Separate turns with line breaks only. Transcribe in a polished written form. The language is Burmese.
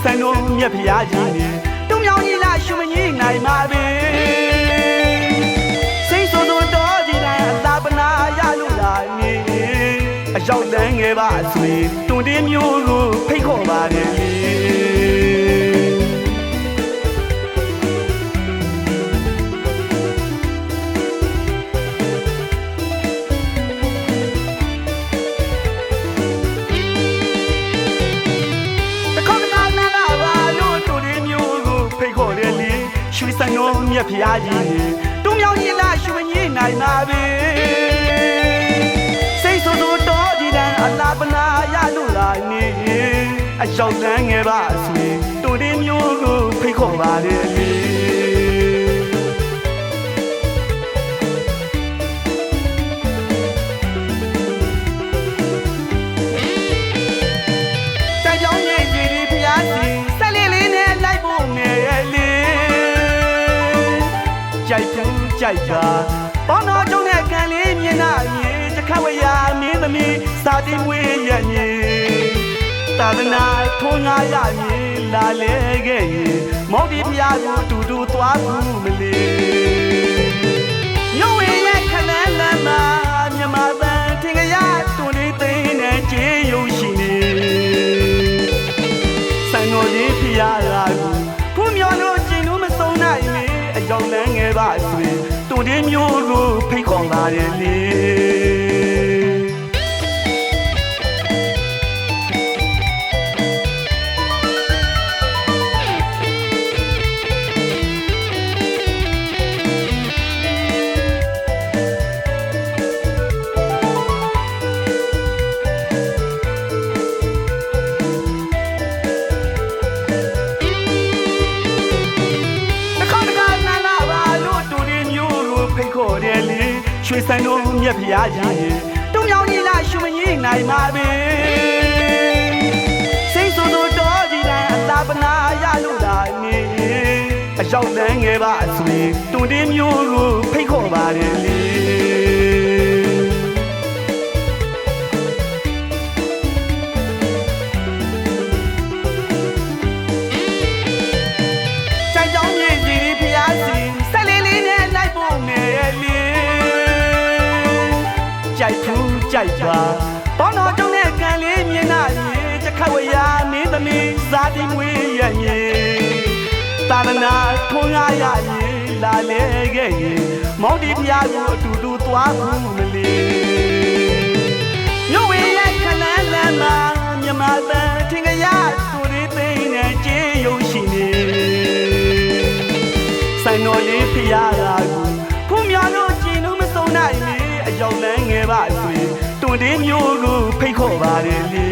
စံတော်မြတ်ဖျားကြီးနဲ့တုံမြောင်ကြီးလာရှုမကြီးနိုင်ပါပဲစိတ်ဆိုးဆိုးတော်ကြီးတိုင်းအသာပနာရလို့လာနေအရောက်တန်းငယ်ပါဆွေတွန်တင်းမျိုးကိုဖိတ်ခေါ်ပါတယ်ရွှေစံတော်မြတ်ဖျားကြီးတုံမြောင်ကြီးလာရွှေကြီးနိုင်ပါပဲစိတ်ဆိုးဆိုးတော်ကြီးတန်းအလားပနာရလို့လာနေအရောက်တန်းငယ်ပါဆွေတူတင်းမျိုးကိုဖိတ်ခေါ်ပါတယ်တိုင်ကြောင်းကြီးကြီးဖျားကြီးဆက်လေးလေးနဲ့လိုက်ဖို့ငယ်လေးကြိုက်သူကြိုက်တာပေါင်းတော်ကျုံတဲ့ကံလေးမြင်နာရေတခါဝရမင်းသမီးစာတင်မွေးရညင်သာသနာထွန်းငါရမည်လာလေခဲ့ရင်မောင်ဒီဖျားကိုတူတူသွားဘူးမလေးညဝေရဲ့ခလန်းလမ်းမှာမြမပန်းထင်ကြရတွန်လေးသိန်းနဲ့ကြေးရုံရှိနေစံတော်ကြီးဖျားရာကိုဖူးမြော်လို့ကျင်လို့မဆုံးနိုင်လေအရောက်လန်းငယ်ပါဆွေတွန်တင်းမျိုးကိုဖိတ်ခေါ်ပါတယ်လေရွှေစံတော်မြတ်ဖျားကြီးတုံမြောင်ကြီးလာရှုမကြီးနိုင်ပါပဲစိတ်ဆိုးဆိုးတော်ကြီးတိုင်းအသာပနာရလို့လာနေအရောက်တန်းငယ်ပါဆွေတွန်တင်းမျိုးကိုဖိတ်ခေါ်ပါတယ်လေကြိုက်ကြောင်းကြီးကြီးဖျားစီဆက်လေးလေးနဲ့လိုက်ဖို့ငယ်လေးကြိုက်သူကြိုက်ပါပေါင်းတော်ကျုံတဲ့ကံလေးမြင်နာရေတခါဝရမင်းသမီးဇာတိမွေးရညင်သာသနာထွန်းကားရရင်လာလေခဲ့ရင်မောင်ဒီဖျားကိုအတူတူသွားဘူးမလေးညဝေရဲ့ခလန်းလမ်းမှာမြမပန်းထင်ကြရသူတွေသိနေကြေးရုံရှိနေစံတော်လေးဖျားရာကိုဖူးမြော်လို့ကျင်လို့မဆုံးနိုင်လေအရောက်လန်းငယ်ပါဆွေတွန်တင်းမျိုးကိုဖိတ်ခေါ်ပါတယ်လေ